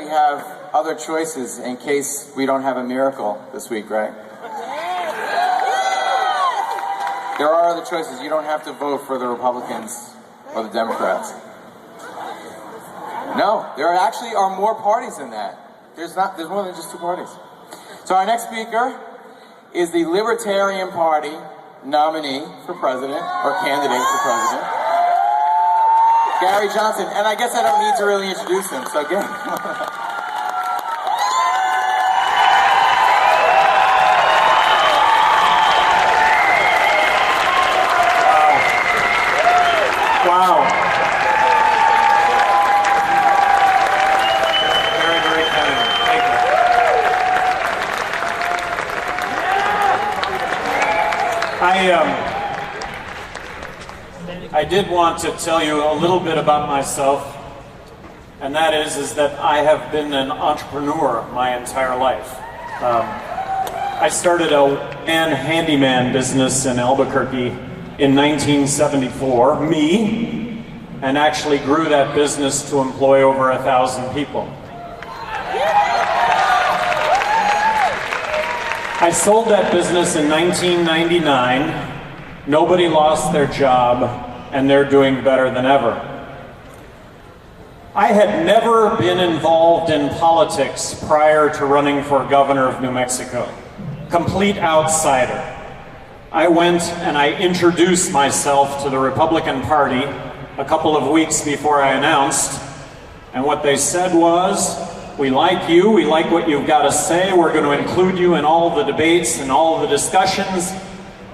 we have other choices in case we don't have a miracle this week, right? There are other choices. You don't have to vote for the Republicans or the Democrats. No, there actually are more parties than that. There's more than just two parties. So our next speaker is the Libertarian Party nominee for president, or candidate for president, Gary Johnson. And I guess I don't need to really introduce him, so again. Wow. Very, very kind. Thank you. I did want to tell you a little bit about myself, and that is that I have been an entrepreneur my entire life. I started a handyman business in Albuquerque in 1974, and actually grew that business to employ over 1,000 people. I sold that business in 1999. Nobody lost their job, and they're doing better than ever. I had never been involved in politics prior to running for governor of New Mexico. Complete outsider. I went and I introduced myself to the Republican Party a couple of weeks before I announced, and what they said was, "We like you, we like what you've got to say, we're going to include you in all the debates and all the discussions,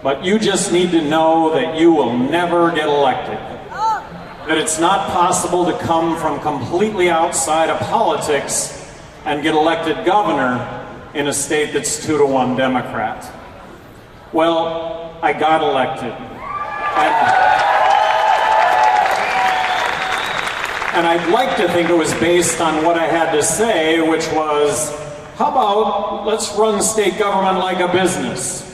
but you just need to know that you will never get elected. That it's not possible to come from completely outside of politics and get elected governor in a state that's 2-to-1 Democrat." Well, I got elected. And I'd like to think it was based on what I had to say, which was, how about let's run state government like a business?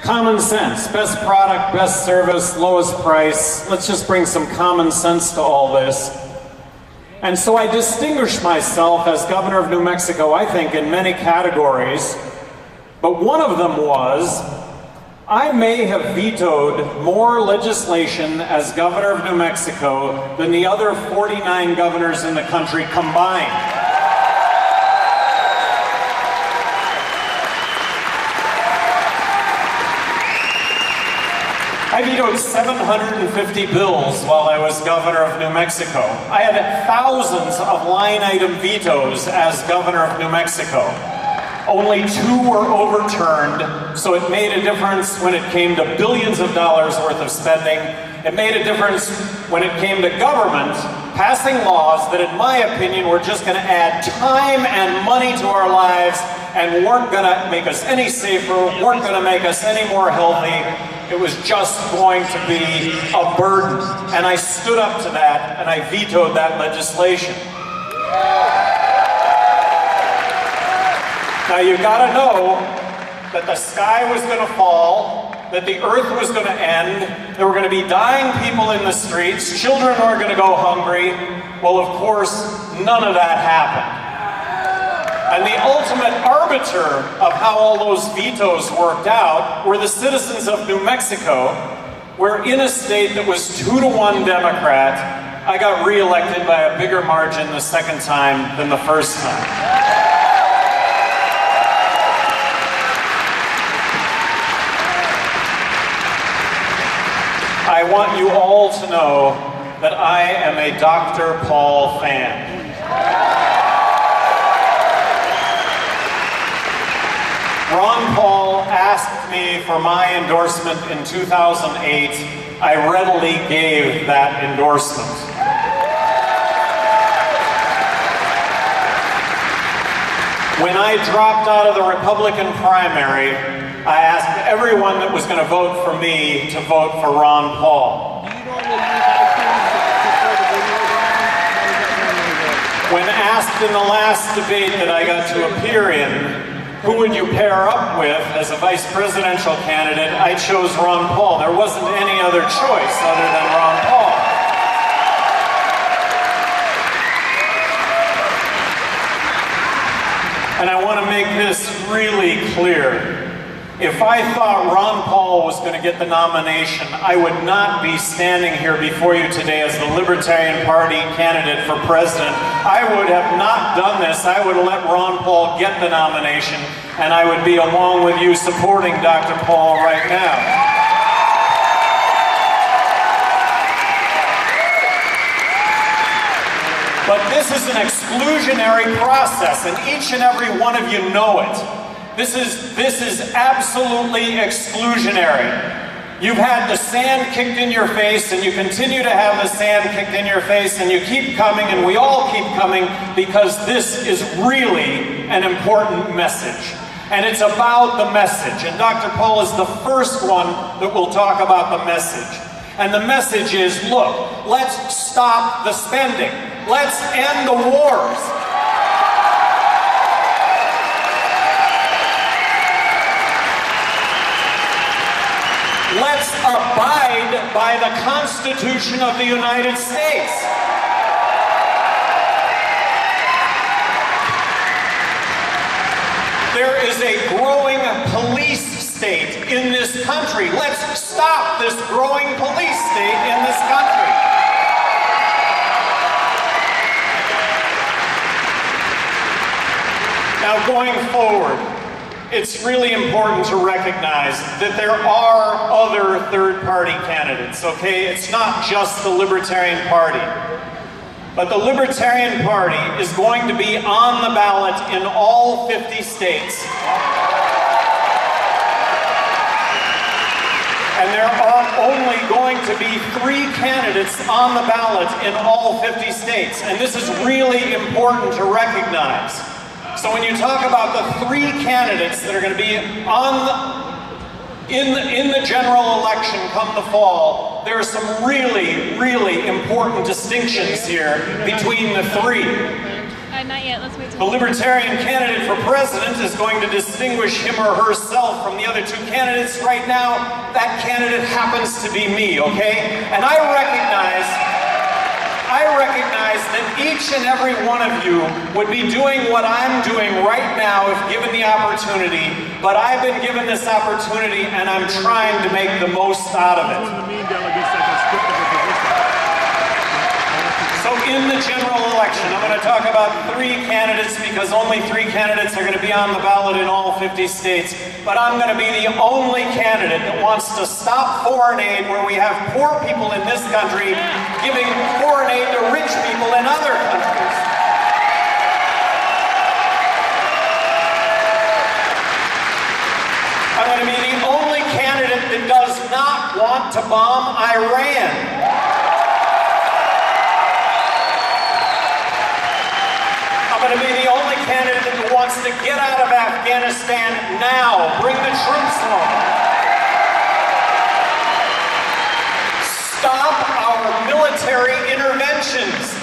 Common sense, best product, best service, lowest price. Let's just bring some common sense to all this. And so I distinguished myself as governor of New Mexico, I think, in many categories. But one of them was, I may have vetoed more legislation as governor of New Mexico than the other 49 governors in the country combined. I vetoed 750 bills while I was governor of New Mexico. I had thousands of line item vetoes as governor of New Mexico. Only 2 were overturned, so it made a difference when it came to billions of dollars worth of spending. It made a difference when it came to government passing laws that, in my opinion, were just going to add time and money to our lives and weren't going to make us any safer, weren't going to make us any more healthy. It was just going to be a burden. And I stood up to that and I vetoed that legislation. Now you gotta know that the sky was gonna fall, that the earth was gonna end, there were gonna be dying people in the streets, children were gonna go hungry. Well, of course, none of that happened. And the ultimate arbiter of how all those vetoes worked out were the citizens of New Mexico, where in a state that was 2-to-1 Democrat, I got reelected by a bigger margin the second time than the first time. I want you all to know that I am a Dr. Paul fan. Ron Paul asked me for my endorsement in 2008. I readily gave that endorsement. When I dropped out of the Republican primary, I asked everyone that was going to vote for me to vote for Ron Paul. When asked in the last debate that I got to appear in, who would you pair up with as a vice presidential candidate, I chose Ron Paul. There wasn't any other choice other than Ron Paul. And I want to make this really clear. If I thought Ron Paul was going to get the nomination, I would not be standing here before you today as the Libertarian Party candidate for president. I would have not done this. I would have let Ron Paul get the nomination, and I would be along with you supporting Dr. Paul right now. But this is an exclusionary process, and each and every one of you know it. This is absolutely exclusionary. You've had the sand kicked in your face, and you continue to have the sand kicked in your face, and you keep coming, and we all keep coming, because this is really an important message. And it's about the message. And Dr. Paul is the first one that will talk about the message. And the message is, look, let's stop the spending. Let's end the wars. Let's abide by the Constitution of the United States. There is a growing police state in this country. Let's stop this growing police state in this country. Now, going forward, it's really important to recognize that there are other third-party candidates, okay? It's not just the Libertarian Party. But the Libertarian Party is going to be on the ballot in all 50 states. And there are only going to be 3 candidates on the ballot in all 50 states. And this is really important to recognize. So when you talk about the 3 candidates that are going to be in the general election come the fall, there are some really, really important distinctions here between the 3. Not yet. Let's wait till the Libertarian candidate for president is going to distinguish him or herself from the other 2 candidates. Right now, that candidate happens to be me, okay? And I recognize that each and every one of you would be doing what I'm doing right now if given the opportunity, but I've been given this opportunity and I'm trying to make the most out of it. So in the general election, I'm going to talk about 3 candidates because only 3 candidates are going to be on the ballot in all 50 states. But I'm going to be the only candidate that wants to stop foreign aid where we have poor people in this country giving foreign aid to rich people in other countries. I'm going to be the only candidate that does not want to bomb Iran. I'm going to be the only candidate that wants to get out of Afghanistan now. Bring the troops home. Stop our military interventions.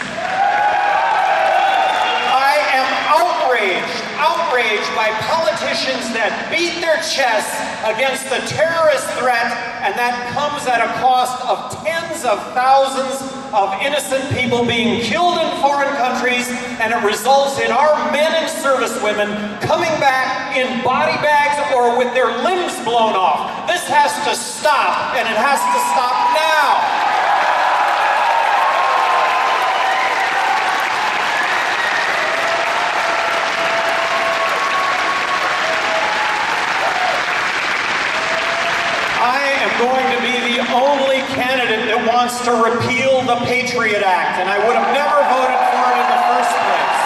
I am outraged by politicians that beat their chests against the terrorist threat, and that comes at a cost of tens of thousands of innocent people being killed in foreign countries, and it results in our men and servicewomen coming back in body bags or with their limbs blown off. This has to stop, and it has to stop now. Going to be the only candidate that wants to repeal the Patriot Act, and I would have never voted for it in the first place.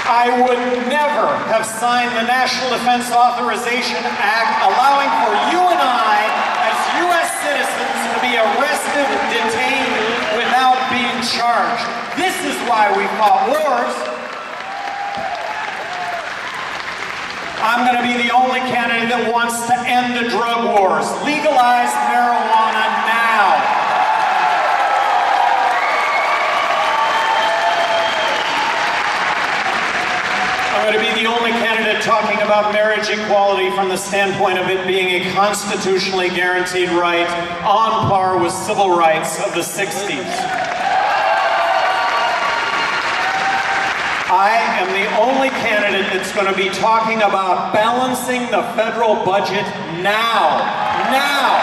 I would never have signed the National Defense Authorization Act allowing for you and I, as U.S. citizens, to be arrested, detained, without being charged. This is why we fought wars. I'm going to be the only candidate that wants to end the drug wars. Legalize marijuana now. I'm going to be the only candidate talking about marriage equality from the standpoint of it being a constitutionally guaranteed right on par with civil rights of the 60s. I am the only candidate that's going to be talking about balancing the federal budget now. Now!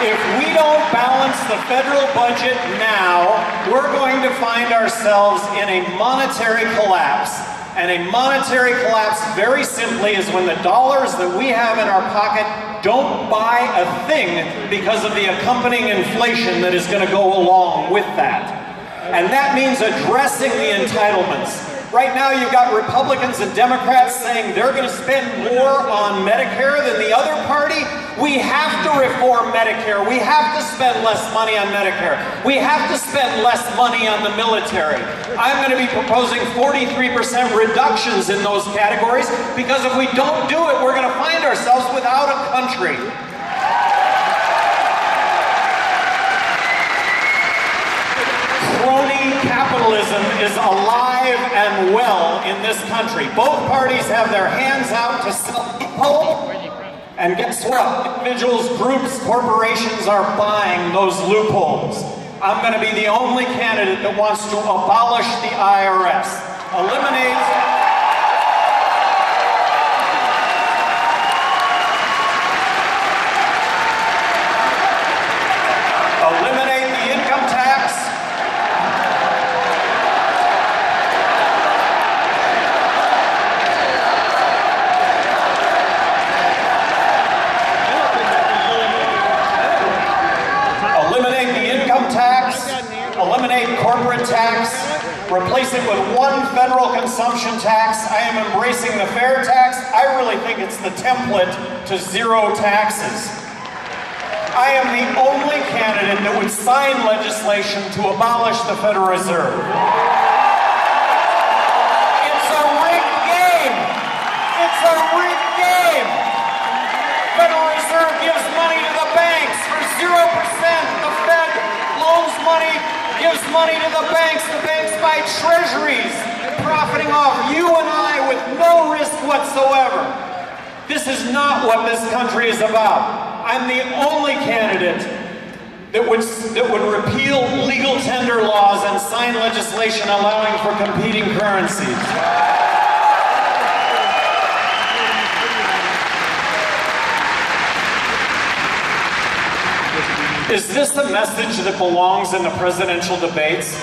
If we don't balance the federal budget now, we're going to find ourselves in a monetary collapse. And a monetary collapse, very simply, is when the dollars that we have in our pocket don't buy a thing because of the accompanying inflation that is going to go along with that. And that means addressing the entitlements. Right now you've got Republicans and Democrats saying they're going to spend more on Medicare than the other party. We have to reform Medicare. We have to spend less money on Medicare. We have to spend less money on the military. I'm going to be proposing 43% reductions in those categories because if we don't do it, we're going to find ourselves without a country. Crony capitalism is alive and well in this country. Both parties have their hands out to sell people, and guess what? Individuals, groups, corporations are buying those loopholes. I'm going to be the only candidate that wants to abolish the IRS, eliminate the income tax, eliminate corporate tax, replace it with one federal consumption tax. I am embracing the fair tax. I really think it's the template to zero taxes. I am the only candidate that would sign legislation to abolish the Federal Reserve. It's a rigged game. It's a rigged game. Federal Reserve gives money to the banks for 0%. The Fed loans money, gives money to the banks buy treasuries, profiting off you and I with no risk whatsoever. This is not what this country is about. I'm the only candidate that would repeal legal tender laws and sign legislation allowing for competing currencies. Is this a message that belongs in the presidential debates?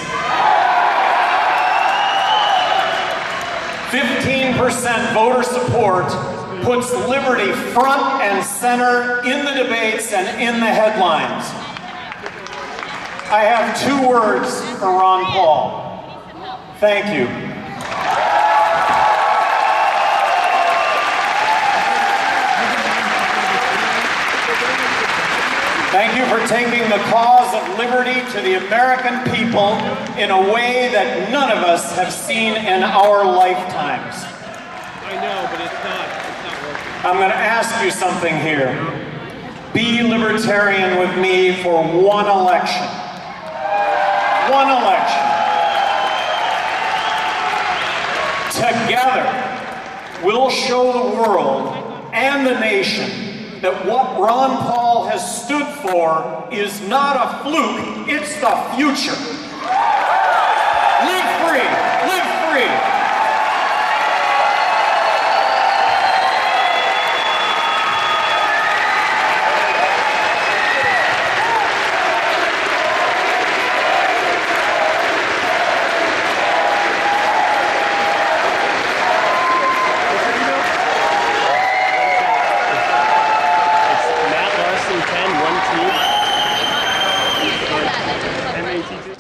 15% voter support puts liberty front and center in the debates and in the headlines. I have 2 words for Ron Paul. Thank you. Thank you for taking the cause of liberty to the American people in a way that none of us have seen in our lifetimes. I know, but it's not working. I'm going to ask you something here. Be libertarian with me for one election. One election. Together, we'll show the world and the nation that what Ron Paul has stood for is not a fluke, it's the future. Live free, live free. Matt Larson 10, 1, 2.